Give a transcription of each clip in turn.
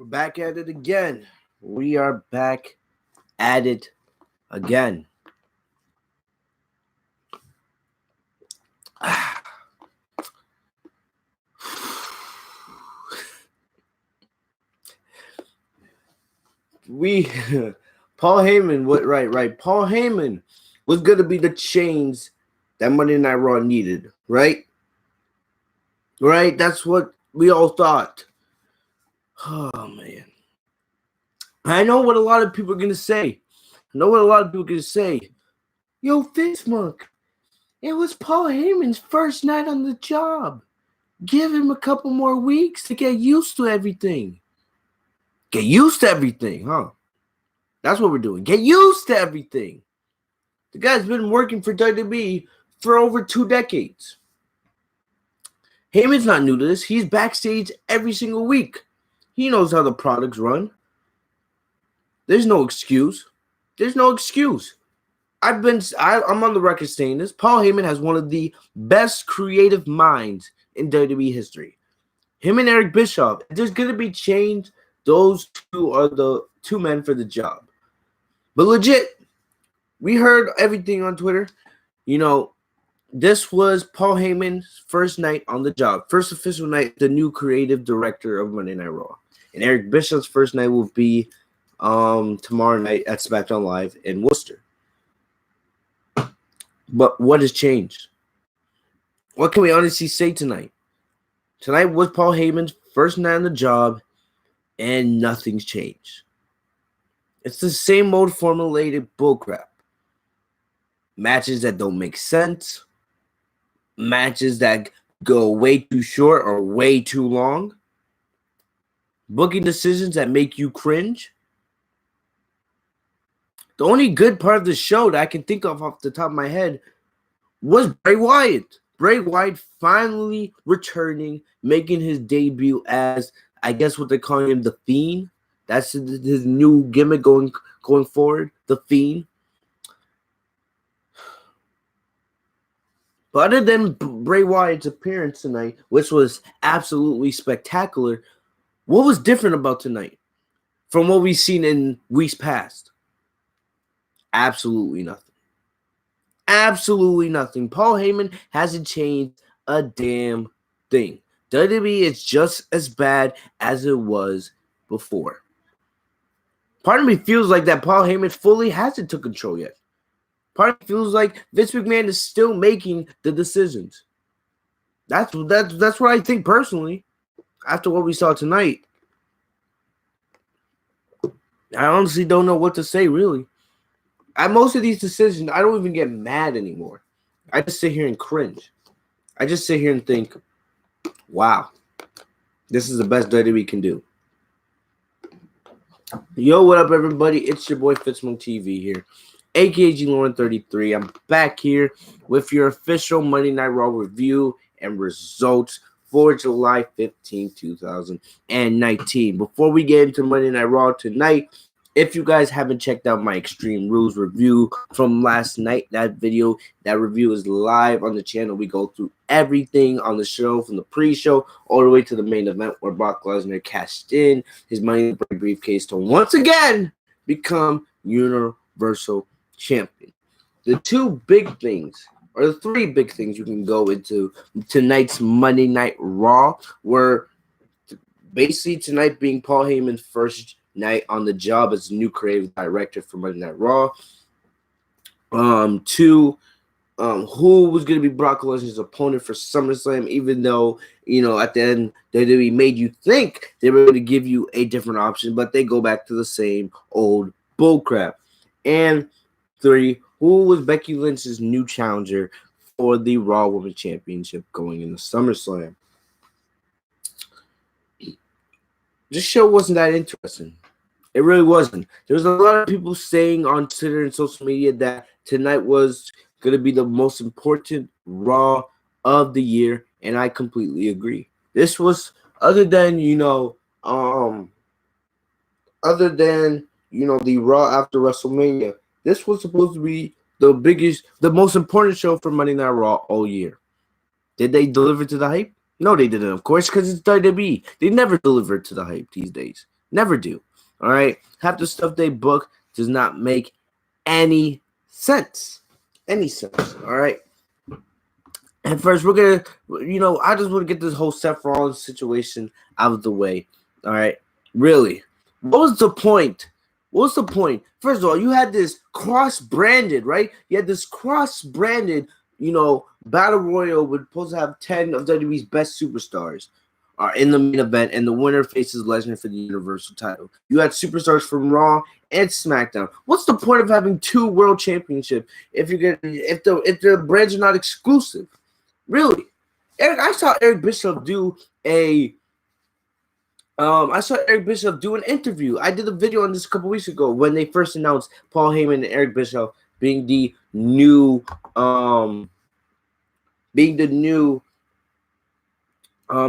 back at it again. We are back at it again. Paul Heyman, right. Paul Heyman was going to be the change that Monday Night Raw needed, right? Right? That's what we all thought. Oh, man. I know what a lot of people are going to say. Yo, Fitzmonk, it was Paul Heyman's first night on the job. Give him a couple more weeks to get used to everything. Get used to everything, huh? That's what we're doing. Get used to everything. The guy's been working for WWE for over 2 decades. Heyman's not new to this. He's backstage every single week. He knows how the products run. There's no excuse. I'm on the record saying this. Paul Heyman has one of the best creative minds in WWE history. Him and Eric Bischoff. If there's going to be change, those two are the two men for the job. But legit, we heard everything on Twitter. You know, this was Paul Heyman's first night on the job. First official night, the new creative director of Monday Night Raw. And Eric Bischoff's first night will be tomorrow night at SmackDown Live in Worcester. But what has changed? What can we honestly say tonight? Tonight was Paul Heyman's first night on the job, and nothing's changed. It's the same old formulated bullcrap. Matches that don't make sense. Matches that go way too short or way too long. Booking decisions that make you cringe. The only good part of the show that I can think of off the top of my head was Bray Wyatt. Bray Wyatt finally returning, making his debut as, I guess what they're calling him, the Fiend. That's his new gimmick going forward, the Fiend. But other than Bray Wyatt's appearance tonight, which was absolutely spectacular, what was different about tonight from what we've seen in weeks past? Absolutely nothing. Absolutely nothing. Paul Heyman hasn't changed a damn thing. WWE is just as bad as it was before. Part of me feels like that Paul Heyman fully hasn't took control yet. Part of me feels like Vince McMahon is still making the decisions. That's what I think personally. After what we saw tonight, I honestly don't know what to say, really. At most of these decisions, I don't even get mad anymore. I just sit here and cringe. I just sit here and think, wow, this is the best WWE can do. Yo, what up, everybody? It's your boy Fitzmonk TV here, aka G-Lauren33. I'm back here with your official Monday Night Raw review and results for July 15, 2019. Before we get into Monday Night Raw tonight, if you guys haven't checked out my Extreme Rules review from last night, that review is live on the channel. We go through everything on the show, from the pre-show all the way to the main event, where Brock Lesnar cashed in his Money in the Bank briefcase to once again become Universal Champion. The two big things, or the three big things you can go into tonight's Monday Night Raw, were basically tonight being Paul Heyman's first night on the job as new creative director for Monday Night Raw. Two, who was going to be Brock Lesnar's opponent for SummerSlam, even though, you know, at the end, WWE made you think they were going to give you a different option, but they go back to the same old bullcrap. And three, who was Becky Lynch's new challenger for the Raw Women's Championship going into SummerSlam? This show wasn't that interesting. It really wasn't. There was a lot of people saying on Twitter and social media that tonight was going to be the most important Raw of the year, and I completely agree. This was, other than the Raw after WrestleMania, this was supposed to be the most important show for Monday Night Raw all year. Did they deliver to the hype? No, they didn't, of course, because it's WWE. They never deliver to the hype these days. Never do. All right. Half the stuff they book does not make any sense. Any sense. All right. And first, we're gonna, I just want to get this whole Seth Rollins situation out of the way. All right. Really. What was the point? What's the point? First of all, you had this cross-branded, right? You had this cross-branded, battle royal was supposed to have 10 of WWE's best superstars in the main event, and the winner faces Lesnar for the Universal title. You had superstars from Raw and SmackDown. What's the point of having 2 world championships if the brands are not exclusive? Really? I saw Eric Bischoff do an interview. I did a video on this a couple weeks ago when they first announced Paul Heyman and Eric Bischoff being the new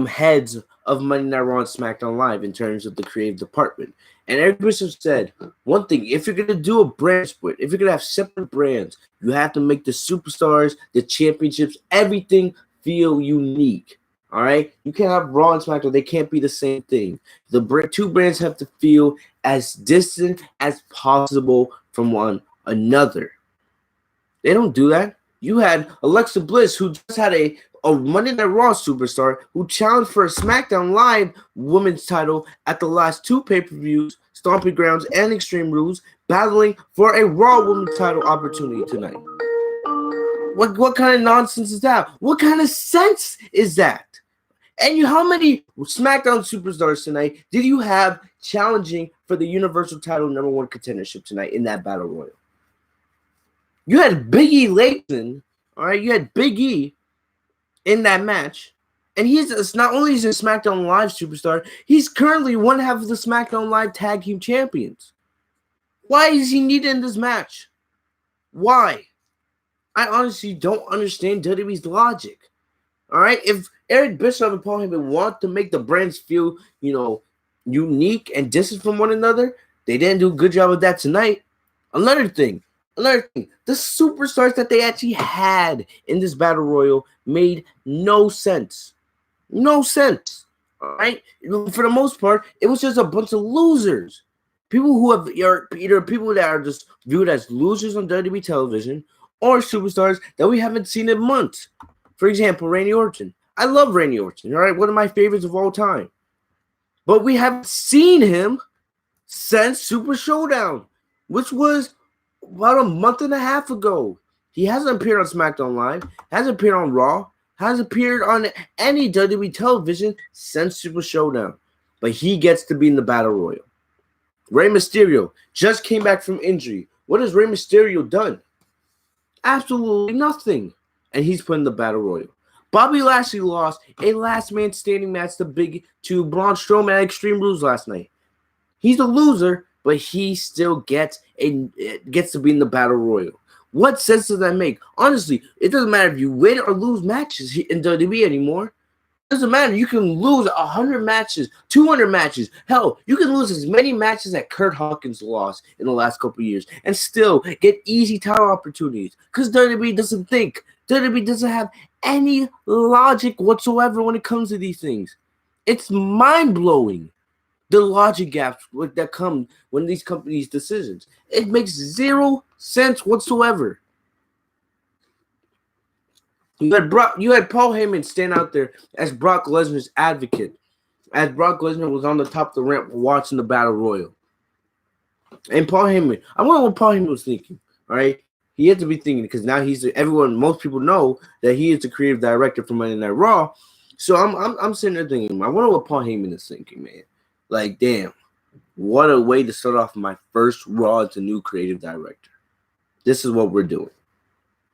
heads of Monday Night Raw and SmackDown Live in terms of the creative department. And Eric Bischoff said, one thing, if you're going to do a brand split, if you're going to have separate brands, you have to make the superstars, the championships, everything feel unique. All right? You can't have Raw and SmackDown. They can't be the same thing. The 2 brands have to feel as distant as possible from one another. They don't do that. You had Alexa Bliss, who just had a Monday Night Raw superstar who challenged for a SmackDown Live women's title at the last 2 pay-per-views, Stomping Grounds and Extreme Rules, battling for a Raw women's title opportunity tonight. What kind of nonsense is that? What kind of sense is that? And how many SmackDown superstars tonight did you have challenging for the Universal title #1 contendership tonight in that battle royal? You had Big E Layton, all right? You had Big E in that match, and he's not only is a SmackDown Live superstar, he's currently one half of the SmackDown Live Tag Team Champions. Why is he needed in this match? Why? I honestly don't understand WWE's logic. All right, if Eric Bischoff and Paul Heyman want to make the brands feel, unique and distant from one another, they didn't do a good job of that tonight. Another thing, the superstars that they actually had in this battle royal made no sense. No sense. All right, for the most part, it was just a bunch of losers. People who have either people that are just viewed as losers on WWE television, or superstars that we haven't seen in months. For example, Randy Orton. I love Randy Orton, all right? One of my favorites of all time. But we haven't seen him since Super Showdown, which was about a month and a half ago. He hasn't appeared on SmackDown Live, hasn't appeared on Raw, hasn't appeared on any WWE television since Super Showdown. But he gets to be in the Battle Royal. Rey Mysterio just came back from injury. What has Rey Mysterio done? Absolutely nothing. And he's put in the Battle Royal. Bobby Lashley lost a last man standing match to Braun Strowman at Extreme Rules last night. He's a loser, but he still gets to be in the Battle Royal. What sense does that make? Honestly, it doesn't matter if you win or lose matches in WWE anymore. It doesn't matter. You can lose 100 matches, 200 matches. Hell, you can lose as many matches that Kurt Hawkins lost in the last couple of years and still get easy title opportunities because WWE doesn't think. WWE doesn't have any logic whatsoever when it comes to these things. It's mind-blowing, the logic gaps that come when these companies' decisions. It makes zero sense whatsoever. You had Paul Heyman stand out there as Brock Lesnar's advocate, as Brock Lesnar was on the top of the ramp watching the Battle Royal. And Paul Heyman, I wonder what Paul Heyman was thinking. All right, he had to be thinking because now most people know that he is the creative director for Monday Night Raw. So I'm sitting there thinking, I wonder what Paul Heyman is thinking, man. Like, damn, what a way to start off my first Raw as a new creative director. This is what we're doing.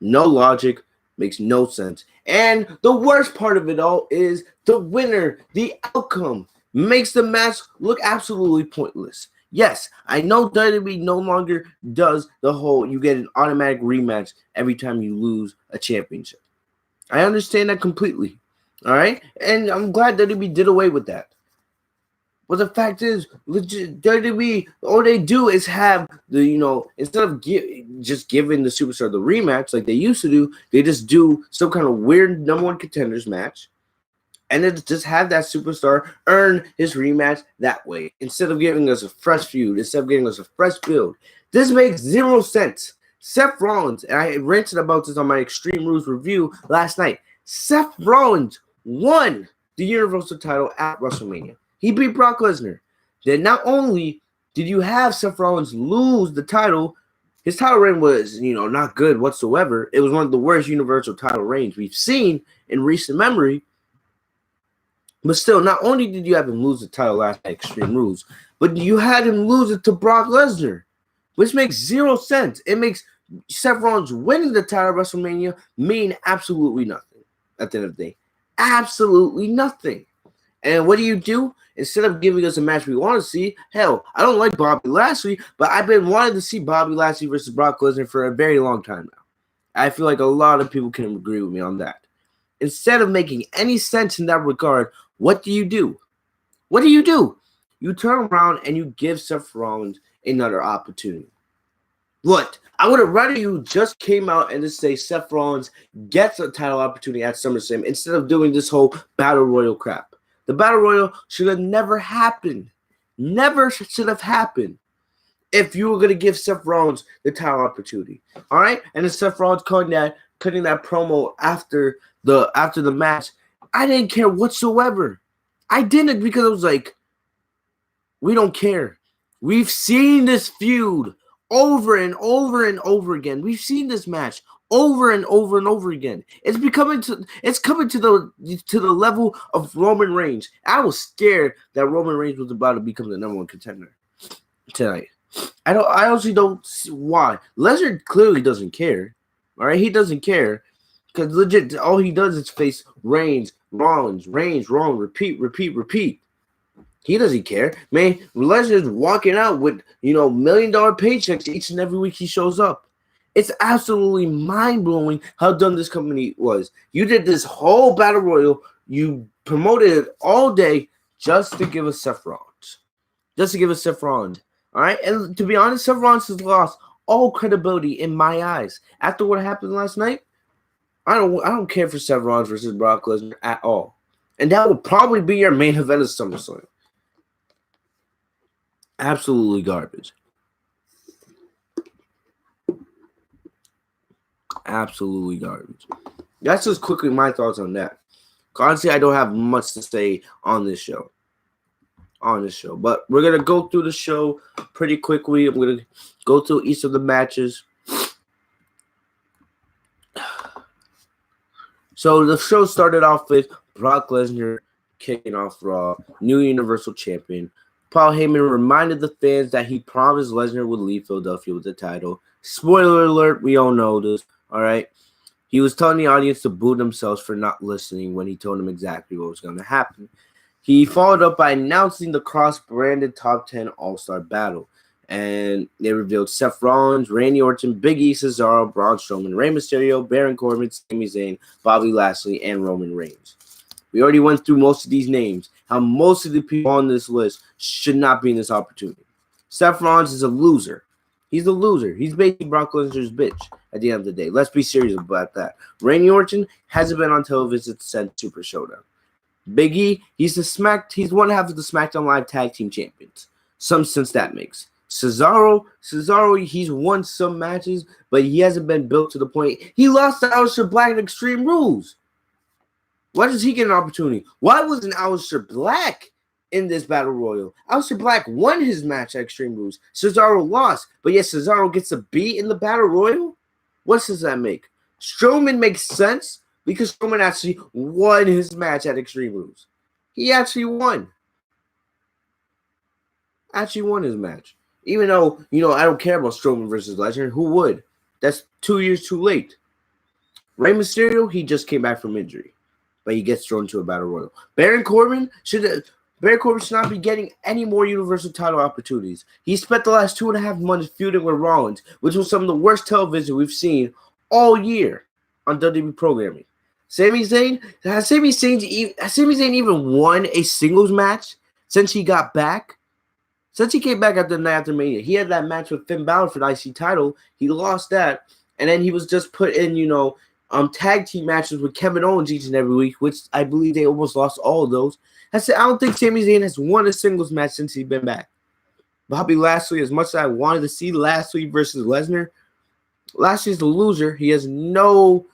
No logic. Makes no sense. And the worst part of it all is the winner, the outcome, makes the match look absolutely pointless. Yes, I know WWE no longer does the whole you get an automatic rematch every time you lose a championship. I understand that completely. All right? And I'm glad WWE did away with that. But the fact is, WWE, all they do is have instead of just giving the superstar the rematch like they used to do, they just do some kind of weird #1 contenders match. And then just have that superstar earn his rematch that way instead of giving us a fresh feud, instead of giving us a fresh build. This makes zero sense. Seth Rollins, and I ranted about this on my Extreme Rules review last night. Seth Rollins won the Universal title at WrestleMania. He beat Brock Lesnar. Then not only did you have Seth Rollins lose the title, his title reign was, not good whatsoever. It was one of the worst Universal title reigns we've seen in recent memory. But still, not only did you have him lose the title last night, Extreme Rules, but you had him lose it to Brock Lesnar, which makes zero sense. It makes Seth Rollins winning the title at WrestleMania mean absolutely nothing at the end of the day. Absolutely nothing. And what do? Instead of giving us a match we want to see, hell, I don't like Bobby Lashley, but I've been wanting to see Bobby Lashley versus Brock Lesnar for a very long time now. I feel like a lot of people can agree with me on that. Instead of making any sense in that regard, what do? What do? You turn around and you give Seth Rollins another opportunity. What? I would have rather you just came out and just say Seth Rollins gets a title opportunity at SummerSlam instead of doing this whole Battle Royal crap. The Battle Royal should have never happened. Never should have happened if you were going to give Seth Rollins the title opportunity. All right? And then Seth Rollins cutting that promo after the match. I didn't care whatsoever. I didn't, because I was like, we don't care. We've seen this feud over and over and over again. We've seen this match over and over and over again. It's coming to the level of Roman Reigns. I was scared that Roman Reigns was about to become the number one contender tonight. I honestly don't see why. Lesnar clearly doesn't care. All right, he doesn't care. Because legit, all he does is face Reigns, Rollins, repeat. He doesn't care. Man, Lesnar's walking out with, $1 million paychecks each and every week he shows up. It's absolutely mind-blowing how dumb this company was. You did this whole Battle Royal. You promoted it all day just to give us Seth Rollins. All right? And to be honest, Seth Rollins has lost all credibility in my eyes. After what happened last night, I don't care for Seth Rollins versus Brock Lesnar at all. And that will probably be your main event of SummerSlam. Absolutely garbage. Absolutely garbage. That's just quickly my thoughts on that. Honestly, I don't have much to say on this show. But we're going to go through the show pretty quickly. I'm going to go through each of the matches. So the show started off with Brock Lesnar kicking off Raw, new Universal Champion. Paul Heyman reminded the fans that he promised Lesnar would leave Philadelphia with the title. Spoiler alert, we all know this, all right? He was telling the audience to boo themselves for not listening when he told them exactly what was going to happen. He followed up by announcing the cross-branded Top 10 All-Star Battle. And they revealed Seth Rollins, Randy Orton, Big E, Cesaro, Braun Strowman, Rey Mysterio, Baron Corbin, Sami Zayn, Bobby Lashley, and Roman Reigns. We already went through most of these names, how most of the people on this list should not be in this opportunity. Seth Rollins is a loser. He's a loser. He's basically Brock Lesnar's bitch at the end of the day. Let's be serious about that. Randy Orton hasn't been on television since Super Showdown. Big E, he's one half of the SmackDown Live Tag Team Champions. Some sense that makes. Cesaro, he's won some matches, but he hasn't been built to the point. He lost to Aleister Black in Extreme Rules. Why does he get an opportunity? Why wasn't Aleister Black in this Battle Royal? Aleister Black won his match at Extreme Rules. Cesaro lost, but yet Cesaro gets a B in the Battle Royal? What does that make? Strowman makes sense because Strowman actually won his match at Extreme Rules. He actually won. Won his match. Even though, I don't care about Strowman versus Lesnar. Who would? That's 2 years too late. Rey Mysterio, he just came back from injury. But he gets thrown to a Battle Royal. Baron Corbin should not be getting any more Universal title opportunities. He spent the last 2.5 months feuding with Rollins, which was some of the worst television we've seen all year on WWE programming. Sami Zayn, has Sami Zayn even won a singles match since he got back? Since he came back after the night after Mania, he had that match with Finn Balor for the IC title. He lost that, and then he was just put in, tag team matches with Kevin Owens each and every week, which I believe they almost lost all of those. I said I don't think Sami Zayn has won a singles match since he's been back. Bobby Lashley, as much as I wanted to see Lashley versus Lesnar, Lashley's the loser. He has no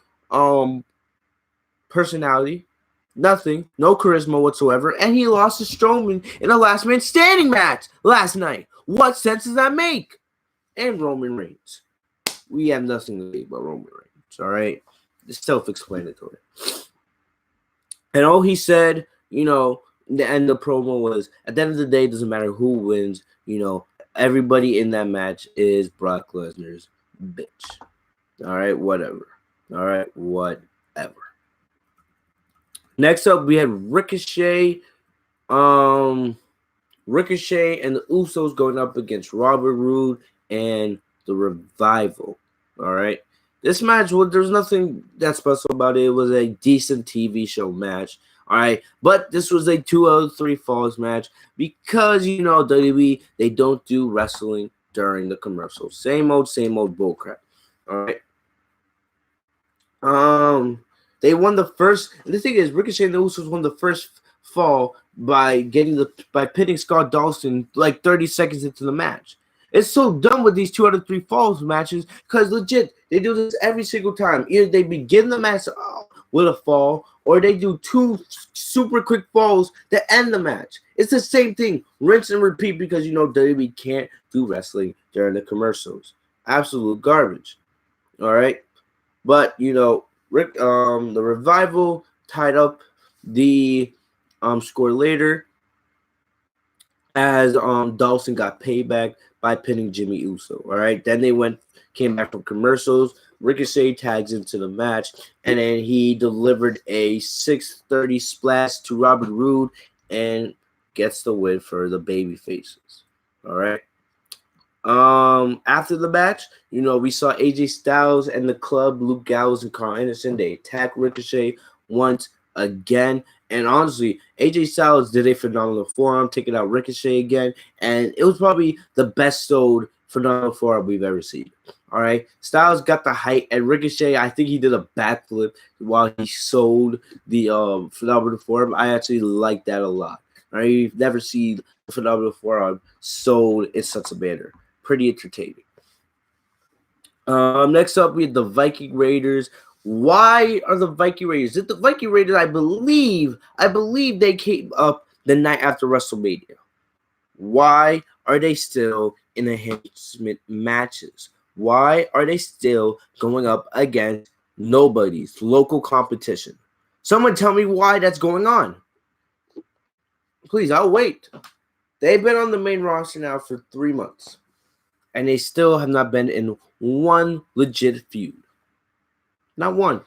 personality, nothing, no charisma whatsoever, and he lost to Strowman in a last man standing match last night. What sense does that make? And Roman Reigns. We have nothing to say about Roman Reigns, all right? It's self-explanatory. And all he said, the end of the promo was, at the end of the day, it doesn't matter who wins, everybody in that match is Brock Lesnar's bitch. All right, whatever. All right, whatever. Next up, we had Ricochet. Ricochet and the Usos going up against Robert Roode and the Revival. All right. This match, there's nothing that special about it. It was a decent TV show match. All right. But this was a 2 out of 3 falls match because, WWE, they don't do wrestling during the commercial. Same old bullcrap. All right. They won the first. The thing is, Ricochet and the Usos won the first fall by pinning Scott Dawson like 30 seconds into the match. It's so dumb with these 2 out of 3 falls matches because legit they do this every single time. Either they begin the match with a fall or they do 2 super quick falls that end the match. It's the same thing, rinse and repeat because WWE can't do wrestling during the commercials. Absolute garbage. All right, but the Revival tied up the score later as Dawson got payback by pinning Jimmy Uso. All right, then they came back from commercials. Ricochet tags into the match, and then he delivered a 630 splash to Robert Roode and gets the win for the baby faces. All right. After the match, we saw AJ Styles and the Club, Luke Gallows and Carl Anderson. They attacked Ricochet once again. And honestly, AJ Styles did a phenomenal forearm, taking out Ricochet again. And it was probably the best sold phenomenal forearm we've ever seen. All right. Styles got the height, and Ricochet, I think he did a backflip while he sold the phenomenal forearm. I actually like that a lot. All right. You've never seen the phenomenal forearm sold in such a manner. Pretty entertaining. Next up, we have the Viking Raiders. Why are the Viking Raiders? The Viking Raiders, I believe they came up the night after WrestleMania. Why are they still in enhancement matches? Why are they still going up against nobody's local competition? Someone tell me why that's going on. Please, I'll wait. They've been on the main roster now for 3 months. And they still have not been in one legit feud. Not one.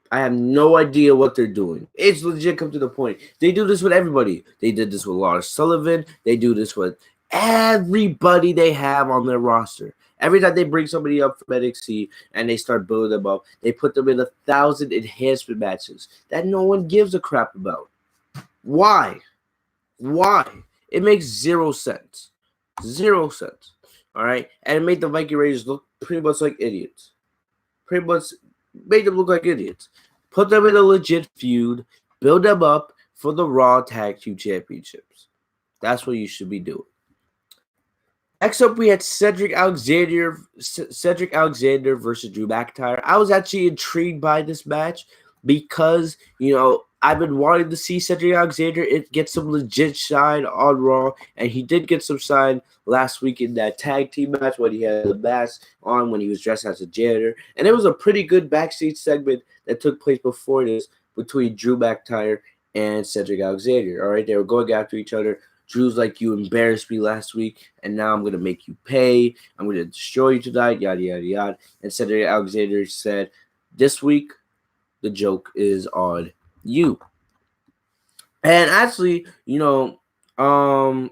I have no idea what they're doing. It's legit come to the point. They do this with everybody. They did this with Lars Sullivan. They do this with everybody they have on their roster. Every time they bring somebody up from NXT and they start building them up, they put them in 1,000 enhancement matches that no one gives a crap about. Why? Why? It makes 0 sense. 0 cents. All right, and it made the Viking Raiders look pretty much like idiots. Pretty much made them look like idiots. Put them in a legit feud, build them up for the Raw Tag Team Championships. That's what you should be doing. Next up, we had Cedric Alexander versus Drew McIntyre. I was actually intrigued by this match because, I've been wanting to see Cedric Alexander get some legit shine on Raw, and he did get some shine last week in that tag team match when he had the mask on when he was dressed as a janitor. And it was a pretty good backstage segment that took place before this between Drew McIntyre and Cedric Alexander. All right, they were going after each other. Drew's like, you embarrassed me last week, and now I'm going to make you pay. I'm going to destroy you tonight, yada, yada, yada. And Cedric Alexander said, this week, the joke is on you. And actually, the end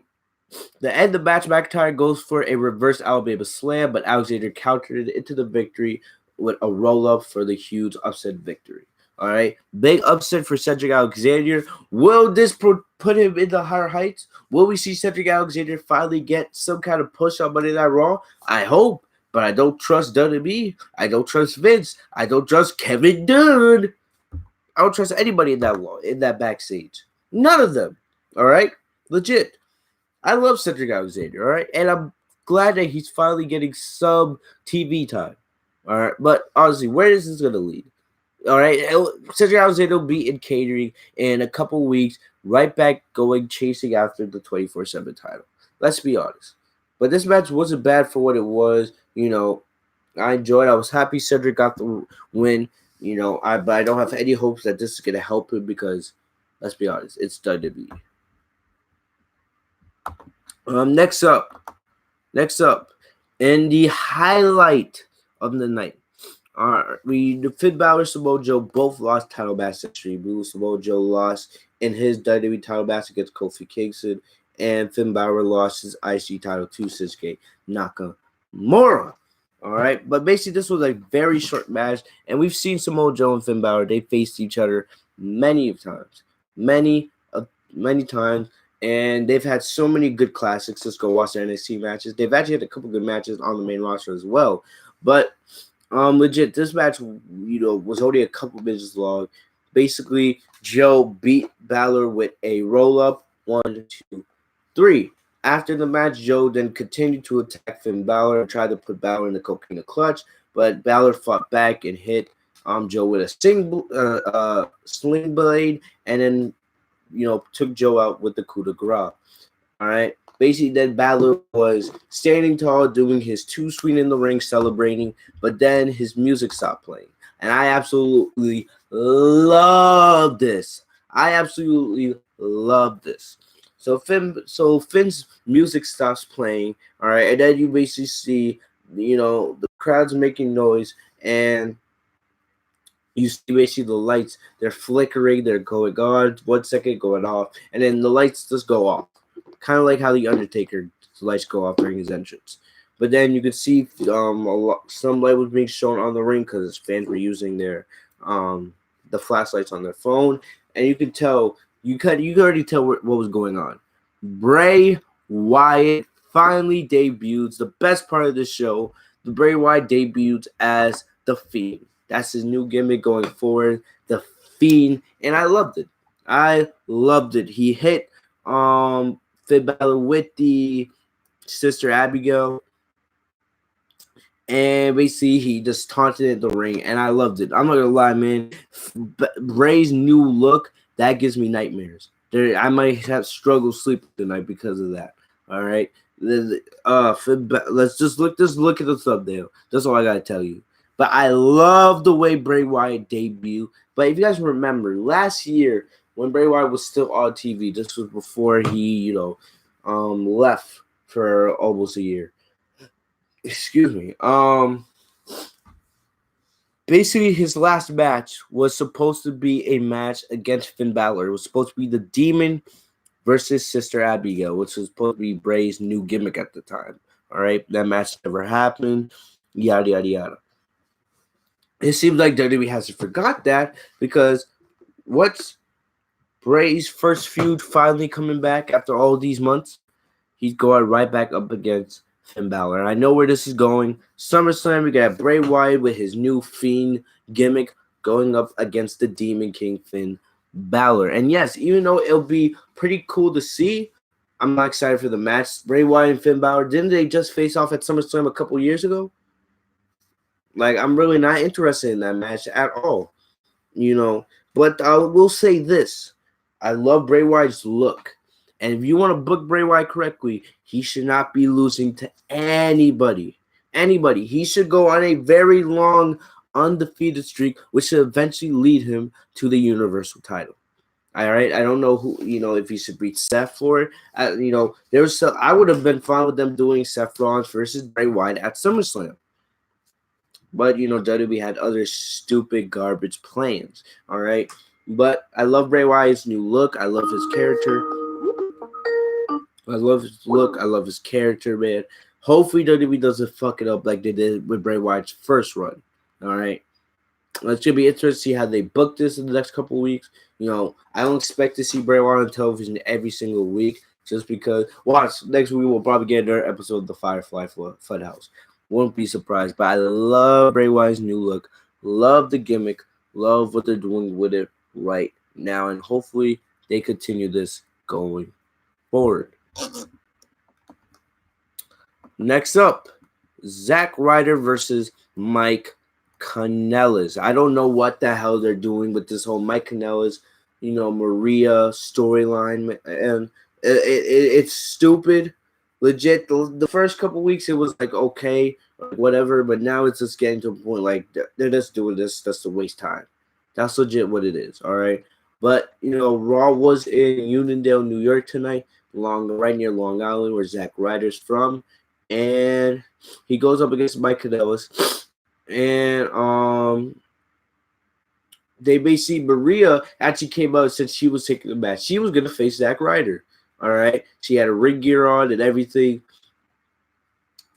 of the match, McIntyre goes for a reverse Alabama slam, but Alexander countered it into the victory with a roll-up for the huge upset victory. All right, big upset for Cedric Alexander. Will this put him in the higher heights? Will we see Cedric Alexander finally get some kind of push on Monday Night Raw? I hope, But I don't trust WWE. I don't trust Vince. I don't trust Kevin Dunn. I don't trust anybody in that backstage. None of them. All right, legit. I love Cedric Alexander. All right, and I'm glad that he's finally getting some TV time. All right, but honestly, where is this gonna lead? All right, Cedric Alexander will be in catering in a couple weeks, right back going chasing after the 24/7 title. Let's be honest. But this match wasn't bad for what it was. I enjoyed. I was happy Cedric got the win. But I don't have any hopes that this is gonna help him because, let's be honest, it's WWE. Next up, in the highlight of the night, Finn Balor, Samoa Joe both lost title match history. Samoa Joe lost in his WWE title match against Kofi Kingston, and Finn Balor lost his IC title to Shinsuke Nakamura. All right, but basically this was a very short match, and we've seen Samoa Joe and Finn Balor. They faced each other many times, and they've had so many good classics. Let's go watch their NXT matches. They've actually had a couple good matches on the main roster as well, but legit, this match, was only a couple minutes long. Basically, Joe beat Balor with a roll-up, 1, 2, 3. After the match, Joe then continued to attack Finn Balor and tried to put Balor in the coquina clutch, but Balor fought back and hit Joe with a sling blade, and then took Joe out with the coup de grace. All right. Basically, then Balor was standing tall, doing his too sweet in the ring, celebrating, but then his music stopped playing. And I absolutely love this. So Finn's music stops playing, all right, and then you basically see, the crowd's making noise, and you see basically the lights, they're flickering, they're going on, 1 second going off, and then the lights just go off. Kind of like how the Undertaker's lights go off during his entrance. But then you could see some light was being shown on the ring because fans were using their the flashlights on their phone, and you could tell you could already tell what was going on. Bray Wyatt finally debuts. The best part of the show, the Bray Wyatt debuts as the Fiend. That's his new gimmick going forward, the Fiend, and I loved it. He hit Finn Balor with the Sister Abigail, and basically he just taunted in the ring, and I loved it. I'm not gonna lie, man. Bray's new look, that gives me nightmares. I might have struggled sleeping tonight because of that. All right, let's just look at the thumbnail. That's all I gotta tell you. But I love the way Bray Wyatt debuted. But if you guys remember, last year when Bray Wyatt was still on TV, this was before he, left for almost a year. Excuse me. Basically, his last match was supposed to be a match against Finn Balor. It was supposed to be the Demon versus Sister Abigail, which was supposed to be Bray's new gimmick at the time. All right, that match never happened. Yada yada yada. It seems like WWE hasn't forgot that, because what's Bray's first feud finally coming back after all these months? He's going right back up against Finn Balor. And I know where this is going. SummerSlam, we got Bray Wyatt with his new Fiend gimmick going up against the Demon King Finn Balor. And yes, even though it'll be pretty cool to see, I'm not excited for the match. Bray Wyatt and Finn Balor, didn't they just face off at SummerSlam a couple years ago? Like, I'm really not interested in that match at all, But I will say this. I love Bray Wyatt's look. And if you want to book Bray Wyatt correctly, he should not be losing to anybody. He should go on a very long, undefeated streak, which should eventually lead him to the Universal title. All right? I don't know who, if he should beat Seth for it. I would have been fine with them doing Seth Rollins versus Bray Wyatt at SummerSlam. But, WWE had other stupid garbage plans, all right? But I love Bray Wyatt's new look. I love his character. I love his look. I love his character, man. Hopefully, WWE doesn't fuck it up like they did with Bray Wyatt's first run, all right? It should be interesting to see how they book this in the next couple of weeks. I don't expect to see Bray Wyatt on television every single week just because. Watch, next week we'll probably get another episode of the Firefly Funhouse. Won't be surprised. But I love Bray Wyatt's new look. Love the gimmick. Love what they're doing with it right now. And hopefully they continue this going forward. Next up, Zack Ryder versus Mike Kanellis. I don't know what the hell they're doing with this whole Mike Kanellis, Maria storyline, and it's stupid. Legit, the first couple weeks it was like okay, whatever, but now it's just getting to a point like they're just doing this just to waste time. That's legit what it is. All right, but Raw was in Uniondale, New York tonight, right near Long Island, where Zack Ryder's from, and he goes up against Mike Kanellis, and they basically Maria actually came out since she was taking the match. She was gonna face Zack Ryder. All right, she had a ring gear on and everything,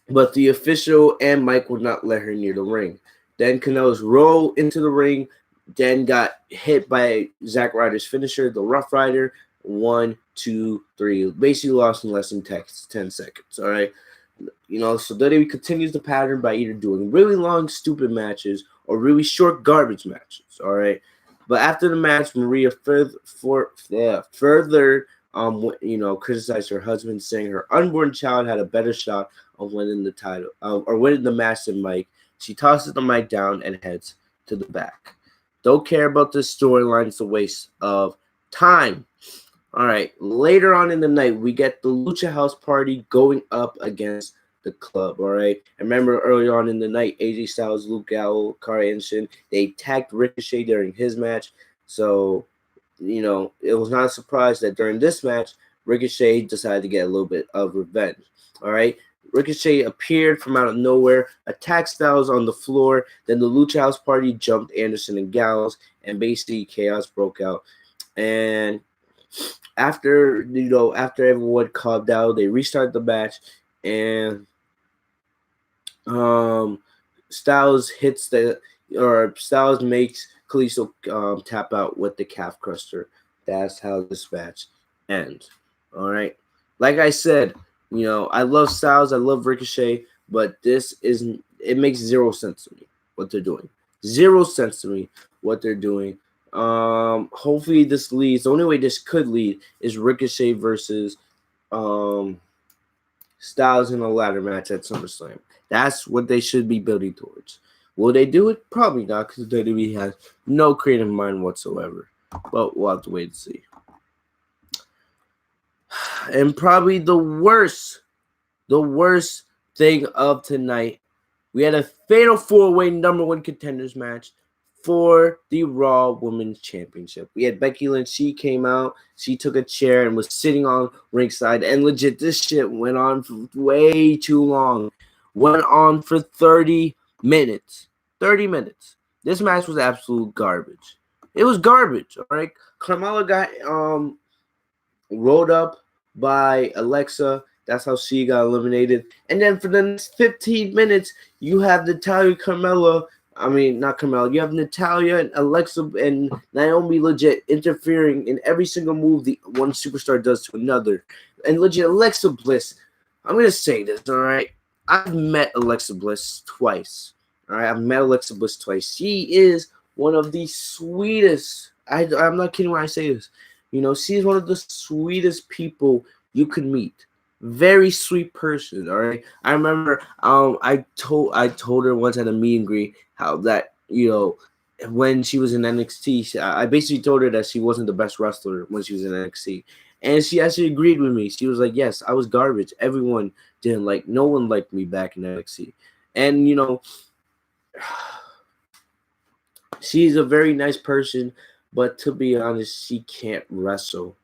but the official and Mike would not let her near the ring. Then Kanellis rolled into the ring, then got hit by Zack Ryder's finisher, the Rough Rider. 1, 2, 3. Basically lost in less than 10 seconds. All right. So WWE continues the pattern by either doing really long, stupid matches or really short garbage matches. All right. But after the match, Maria further criticized her husband, saying her unborn child had a better shot of winning the title or winning the match than Mike. She tosses the mic down and heads to the back. Don't care about this storyline. It's a waste of time. All right. Later on in the night, we get the Lucha House Party going up against the club. All right. And remember earlier on in the night, AJ Styles, Luke Gallows, Kari Inshin, they attacked Ricochet during his match. So, it was not a surprise that during this match, Ricochet decided to get a little bit of revenge. All right. Ricochet appeared from out of nowhere, attacked Styles on the floor. Then the Lucha House Party jumped Anderson and Gallows, and basically chaos broke out. And after everyone calmed down, they restarted the match, and Styles makes Kalisto tap out with the calf crusher. That's how this match ends. All right. Like I said, I love Styles, I love Ricochet, but it makes 0 sense to me what they're doing. 0 sense to me what they're doing. Hopefully this leads. The only way this could lead is Ricochet versus Styles in a ladder match at SummerSlam. That's what they should be building towards. Will they do it? Probably not, because WWE has no creative mind whatsoever. But we'll have to wait and see. And probably the worst thing of tonight, we had a fatal 4-way #1 contenders match for the Raw Women's Championship. We had Becky Lynch. She came out. She took a chair and was sitting on ringside. And legit, this shit went on for way too long. Went on for 30 minutes. 30 minutes. This match was absolute garbage. It was garbage, all right? Carmella got rolled up by Alexa. That's how she got eliminated. And then for the next 15 minutes, you have Natalya, not Carmella. You have Natalya and Alexa and Naomi legit interfering in every single move the one superstar does to another. And legit, Alexa Bliss, I'm going to say this, all right? I've met Alexa Bliss twice. All right, I've met Alexa Bliss twice. She is one of the sweetest. I'm not kidding when I say this. She's one of the sweetest people you could meet. Very sweet person. All right. I remember I told her once at a meet and greet how that when she was in NXT, I basically told her that she wasn't the best wrestler when she was in NXT, and she actually agreed with me. She was like, "Yes, I was garbage. Everyone no one liked me back in NXT," and she's a very nice person, but to be honest, she can't wrestle.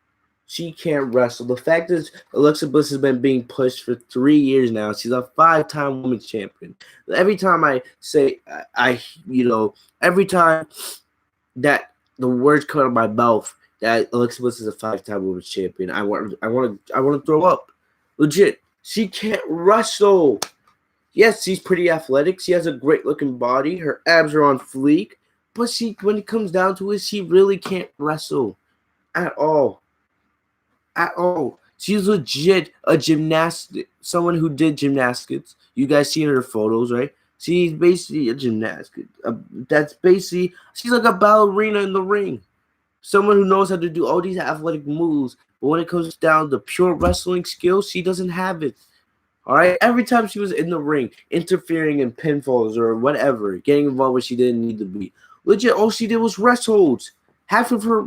She can't wrestle. The fact is, Alexa Bliss has been being pushed for 3 years now. She's a 5-time women's champion. Every time I say, every time that the words come out of my mouth that Alexa Bliss is a 5-time women's champion, I want to throw up. Legit, she can't wrestle. Yes, she's pretty athletic. She has a great looking body. Her abs are on fleek, but when it comes down to it, she really can't wrestle at all. At all. She's legit a gymnastic, someone who did gymnastics. You guys seen her photos, right? She's basically a gymnastic. That's basically, she's like a ballerina in the ring. Someone who knows how to do all these athletic moves. But when it comes down to pure wrestling skills, she doesn't have it. All right. Every time she was in the ring, interfering in pinfalls or whatever, getting involved where she didn't need to be. Legit, all she did was rest holds. Half of her,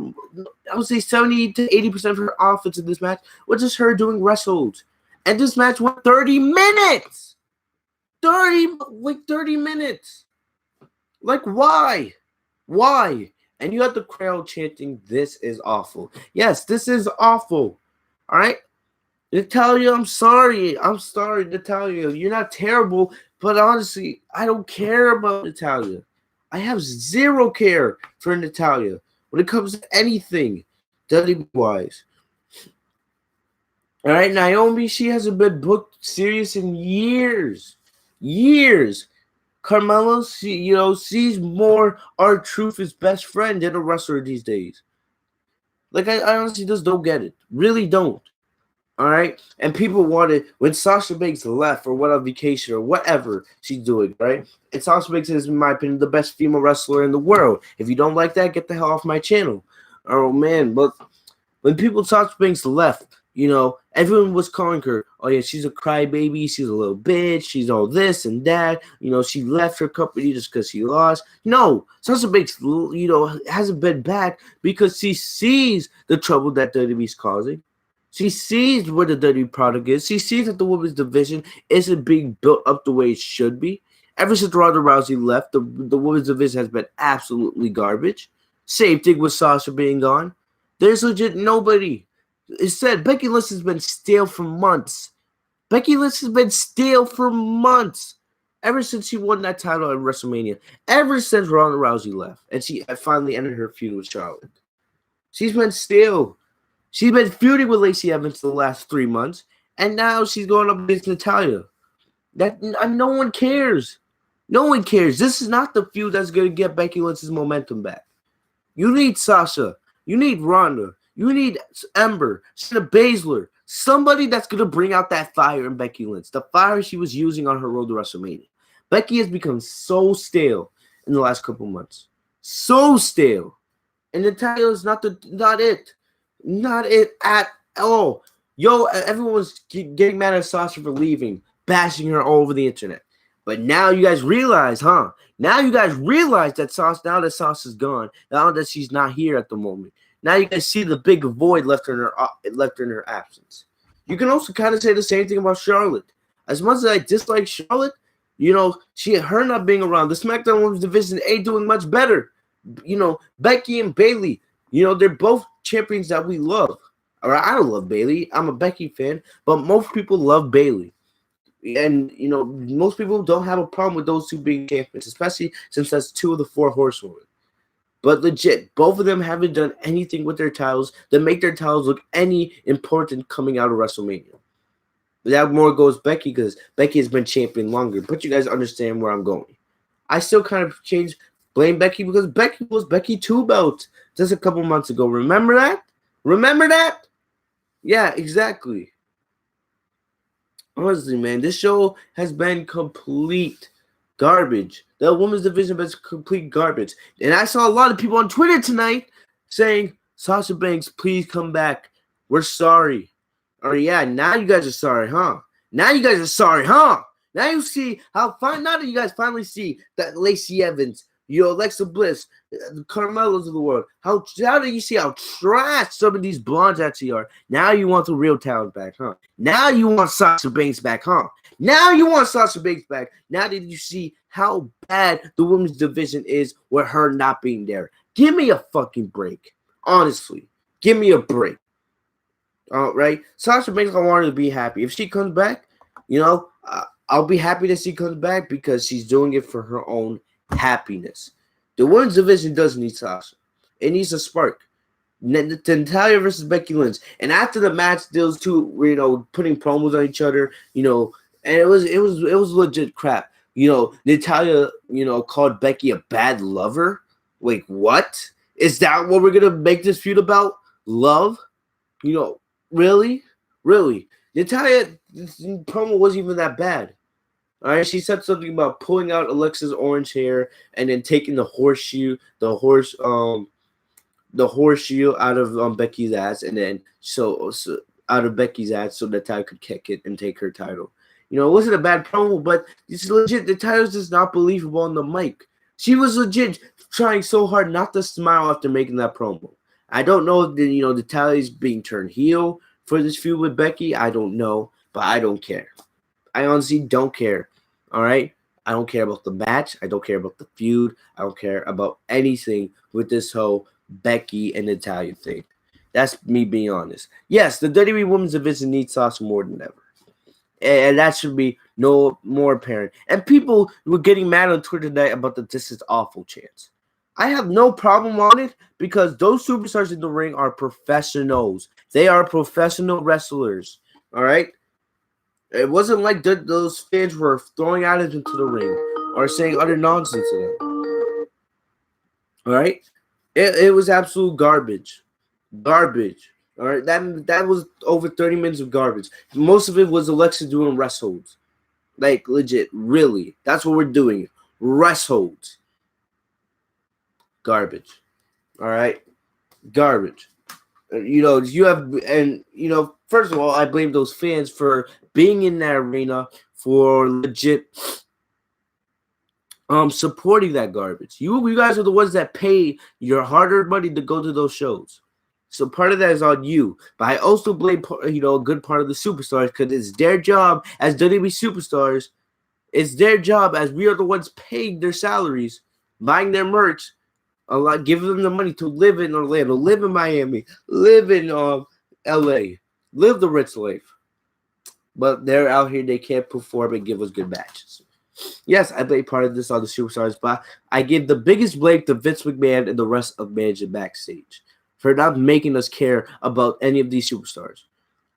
I would say 70 to 80% of her offense in this match was just her doing rest holds. And this match went 30 minutes. 30 minutes. Like, why? Why? And you have the crowd chanting, "This is awful." Yes, this is awful. All right? Natalia, I'm sorry. I'm sorry, Natalia. You're not terrible, but honestly, I don't care about Natalia. I have zero care for Natalia when it comes to anything, WWE-wise. All right, Naomi, she hasn't been booked serious in years. Years. Carmella, she's more R-Truth's best friend than a wrestler these days. Like, I honestly just don't get it. Really don't. All right? And people wanted, when Sasha Banks left or went on vacation or whatever she's doing, right? And Sasha Banks is, in my opinion, the best female wrestler in the world. If you don't like that, get the hell off my channel. Oh, man. But when people, Sasha Banks left, everyone was calling her, "Oh, yeah, she's a crybaby. She's a little bitch. She's all this and that. She left her company just because she lost." No, Sasha Banks, hasn't been back because she sees the trouble that WWE's causing. She sees where the WWE product is. She sees that the women's division isn't being built up the way it should be. Ever since Ronda Rousey left, the women's division has been absolutely garbage. Same thing with Sasha being gone. There's legit nobody. It said Becky Lynch has been stale for months. Becky Lynch has been stale for months. Ever since she won that title at WrestleMania. Ever since Ronda Rousey left. And she finally ended her feud with Charlotte. She's been stale. She's been feuding with Lacey Evans the last 3 months. And now she's going up against Natalia. No one cares. No one cares. This is not the feud that's going to get Becky Lynch's momentum back. You need Sasha. You need Ronda. You need Ember, Shayna Baszler, somebody that's going to bring out that fire in Becky Lynch, the fire she was using on her road to WrestleMania. Becky has become so stale in the last couple months. So stale. And Natalia is not it. Not it at all. Yo, everyone was getting mad at Sasha for leaving, bashing her all over the internet. But now you guys realize, huh? Now you guys realize that now that Sasha's gone, now that she's not here at the moment. Now you guys see the big void left in her absence. You can also kind of say the same thing about Charlotte. As much as I dislike Charlotte, her not being around, the SmackDown Women's Division ain't doing much better. Becky and Bayley, they're both champions that we love. All right, I don't love Bayley. I'm a Becky fan, but most people love Bayley. And, most people don't have a problem with those two being champions, especially since that's 2 of the 4 horsewomen. But legit, both of them haven't done anything with their titles that make their titles look any important coming out of WrestleMania. That more goes Becky because Becky has been champion longer. But you guys understand where I'm going. I still kind of blame Becky because Becky was Becky 2 belts just a couple months ago. Remember that? Remember that? Yeah, exactly. Honestly, man, this show has been complete garbage. The women's division has been complete garbage. And I saw a lot of people on Twitter tonight saying, "Sasha Banks, please come back. We're sorry." Oh, yeah, now you guys are sorry, huh? Now you guys are sorry, huh? Now you see how fine. Now that you guys finally see that Lacey Evans, Alexa Bliss, the Carmelos of the world, now that you see how trash some of these blondes actually are, now you want the real talent back, huh? Now you want Sasha Banks back, huh? Now you want Sasha Banks back. Now that you see how bad the women's division is with her not being there. Give me a fucking break. Honestly. Give me a break. All right? Sasha Banks, I want her to be happy. If she comes back, I'll be happy that she comes back because she's doing it for her own happiness. The women's division does need Sasha. It needs a spark. Natalia versus Becky Lynch. And after the match, those two were, putting promos on each other, and it was legit crap. Natalia, called Becky a bad lover. Wait, what? Is that what we're gonna make this feud about? Love? Really? Really, Natalia promo wasn't even that bad. All right, she said something about pulling out Alexa's orange hair and then taking the horseshoe, the horseshoe out of Becky's ass, and then so out of Becky's ass so Natalia could kick it and take her title. You know, it wasn't a bad promo, but it's legit. Natalia's just not believable on the mic. She was legit trying so hard not to smile after making that promo. I don't know if Natalia's being turned heel for this feud with Becky. I don't know, but I don't care. I honestly don't care. All right? I don't care about the match. I don't care about the feud. I don't care about anything with this whole Becky and Natalia thing. That's me being honest. Yes, the WWE Women's Division needs Sasha more than ever. And that should be no more apparent. And people were getting mad on Twitter today about the "this is awful" chants. I have no problem on it because those superstars in the ring are professionals. They are professional wrestlers. All right? It wasn't like those fans were throwing at it into the ring or saying utter nonsense to them. All right? It was absolute garbage. Garbage. All right? That was over 30 minutes of garbage. Most of it was Alexa doing rest holds. Like, legit. Really. That's what we're doing. Rest holds. Garbage. All right? Garbage. First of all, I blame those fans for being in that arena for legit supporting that garbage. You guys are the ones that pay your hard-earned money to go to those shows. So part of that is on you. But I also blame a good part of the superstars because it's their job as WWE superstars. It's their job as we are the ones paying their salaries, buying their merch, giving them the money to live in Orlando, live in Miami, live in LA, live the rich life. But they're out here, they can't perform and give us good matches. Yes, I blame part of this on the superstars, but I give the biggest blame to Vince McMahon and the rest of management backstage for not making us care about any of these superstars.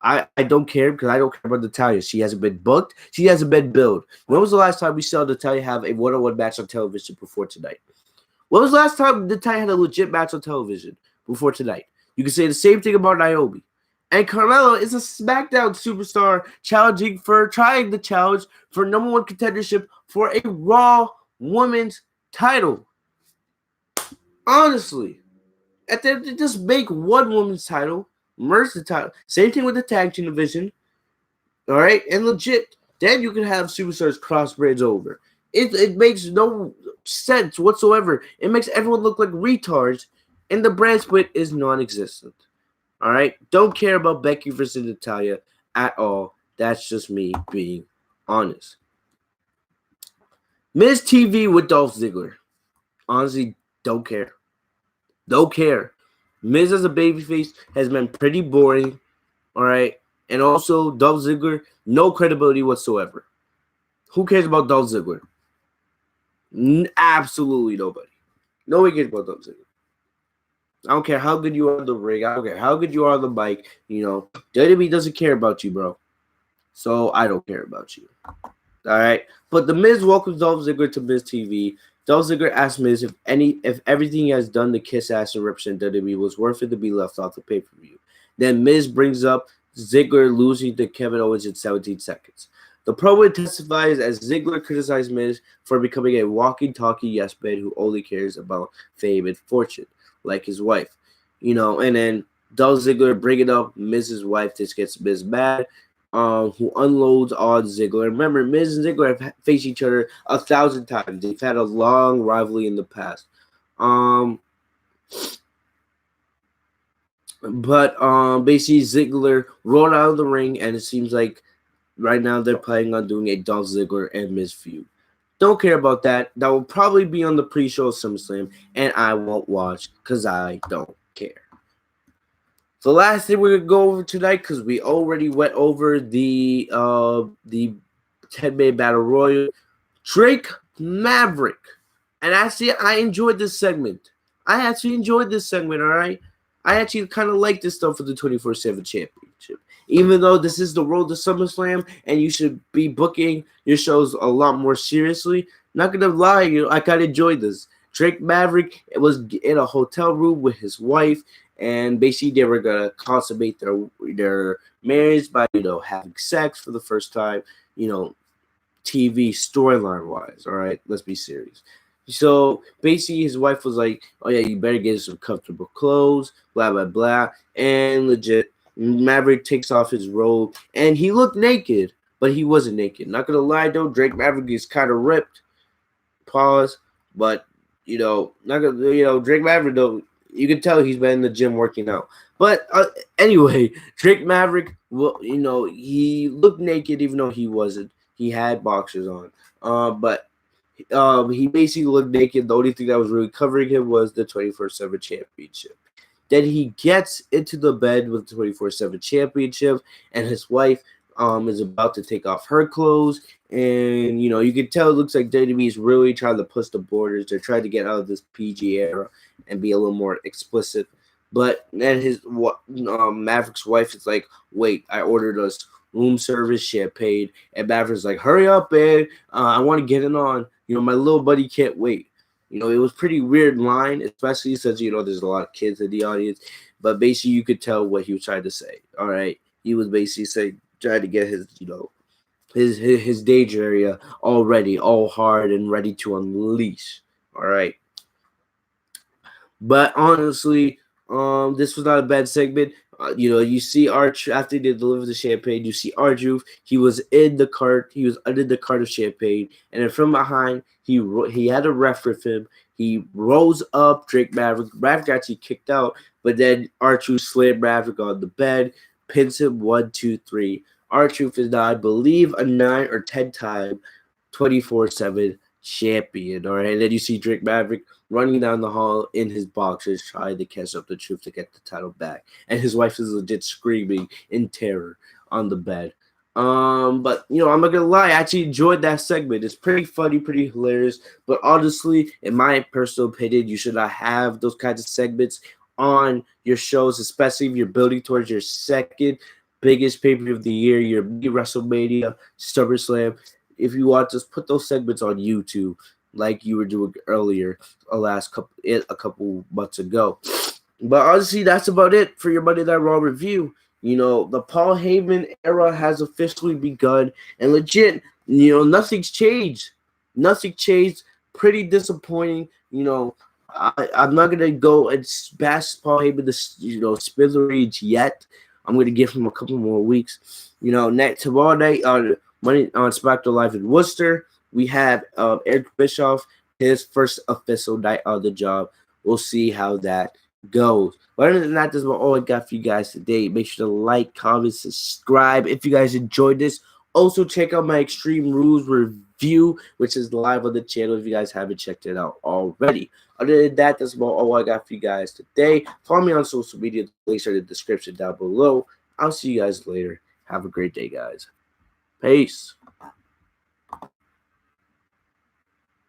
I don't care because I don't care about Natalya. She hasn't been booked. She hasn't been billed. When was the last time we saw Natalya have a one-on-one match on television before tonight? When was the last time Natalya had a legit match on television before tonight? You can say the same thing about Naomi. And Carmella is a SmackDown superstar trying to challenge for number one contendership for a Raw Women's title. Honestly. At the end, just make one women's title, merge the title. Same thing with the tag team division. All right? And legit, then you can have superstars cross brands over. It makes no sense whatsoever. It makes everyone look like retards, and the brand split is non-existent. All right? Don't care about Becky versus Natalya at all. That's just me being honest. Miz TV with Dolph Ziggler. Honestly, don't care. Don't care. Miz as a babyface has been pretty boring. All right? And also, Dolph Ziggler, no credibility whatsoever. Who cares about Dolph Ziggler? Absolutely nobody. Nobody cares about Dolph Ziggler. I don't care how good you are on the ring. I don't care how good you are on the mic. WWE doesn't care about you, bro. So I don't care about you. All right? But The Miz welcomes Dolph Ziggler to Miz TV. Dolph Ziggler asked Miz if everything he has done to kiss ass and represent WWE was worth it to be left off the pay-per-view. Then Miz brings up Ziggler losing to Kevin Owens in 17 seconds. The promo intensifies as Ziggler criticized Miz for becoming a walking, talking yes man who only cares about fame and fortune, like his wife. And then Dolph Ziggler bringing up Miz's wife. This gets Miz mad. Who unloads on Ziggler. Remember, Miz and Ziggler have faced each other 1,000 times. They've had a long rivalry in the past. But basically Ziggler rolled out of the ring, and it seems like right now they're planning on doing a Dolph Ziggler and Miz feud. Don't care about that. That will probably be on the pre-show of SummerSlam, and I won't watch because I don't care. The last thing we're gonna go over tonight, because we already went over the 10-man battle royal, Drake Maverick, and actually I enjoyed this segment. All right. I actually kind of like this stuff for the 24/7 championship, even though this is the road to SummerSlam, and you should be booking your shows a lot more seriously. Not gonna lie, I kind of enjoyed this. Drake Maverick was in a hotel room with his wife. and basically they were gonna consummate their marriage by having sex for the first time. TV storyline wise. All right, let's be serious. So basically, his wife was like, "Oh yeah, you better get some comfortable clothes." Blah blah blah. And legit, Maverick takes off his robe, and he looked naked, but he wasn't naked. Not gonna lie though, Drake Maverick is kind of ripped. Pause. But not gonna Drake Maverick though. You can tell he's been in the gym working out. But anyway, Drake Maverick, well, he looked naked even though he wasn't. He had boxers on. But he basically looked naked. The only thing that was really covering him was the 24/7 championship. Then he gets into the bed with the 24/7 championship, and his wife is about to take off her clothes. And you can tell it looks like WWE is really trying to push the borders. They're trying to get out of this PG era and be a little more explicit. But then Maverick's wife is like, "Wait, I ordered us room service, champagne," and Maverick's like, "Hurry up, man! I want to get it on. My little buddy can't wait." It was pretty weird line, especially since there's a lot of kids in the audience. But basically, you could tell what he was trying to say. All right, he was basically trying to get his his danger area already all hard and ready to unleash. All right. But honestly, this was not a bad segment. You see Arch after they deliver the champagne. You see R-Truth. He was in the cart. He was under the cart of champagne, and then from behind, he had a ref with him. He rose up Drake Maverick. Maverick actually kicked out, but then R-Truth slammed Maverick on the bed, pins him 1, 2, 3. R-Truth is now, I believe, a 9 or 10 time 24/7 champion. All right, and then you see Drake Maverick running down the hall in his boxers, trying to catch up the Truth to get the title back, and his wife is legit screaming in terror on the bed. But I'm not gonna lie, I actually enjoyed that segment. It's pretty funny, pretty hilarious. But honestly, in my personal opinion, you should not have those kinds of segments on your shows, especially if you're building towards your second biggest pay-per-view of the year, your mini WrestleMania, SummerSlam. If you want, just put those segments on YouTube, like you were doing earlier, a couple months ago. But honestly, that's about it for your Monday Night Raw review. The Paul Heyman era has officially begun, and legit, nothing's changed. Nothing changed. Pretty disappointing. I'm not gonna go and bash Paul Heyman smithereens yet. I'm gonna give him a couple more weeks. Tomorrow night on SmackDown Live in Worcester, we have Eric Bischoff, his first official night on the job. We'll see how that goes. But other than that, that's about all I got for you guys today. Make sure to like, comment, subscribe if you guys enjoyed this. Also, check out my Extreme Rules review, which is live on the channel if you guys haven't checked it out already. Other than that, that's about all I got for you guys today. Follow me on social media. The links are in the description down below. I'll see you guys later. Have a great day, guys. Peace.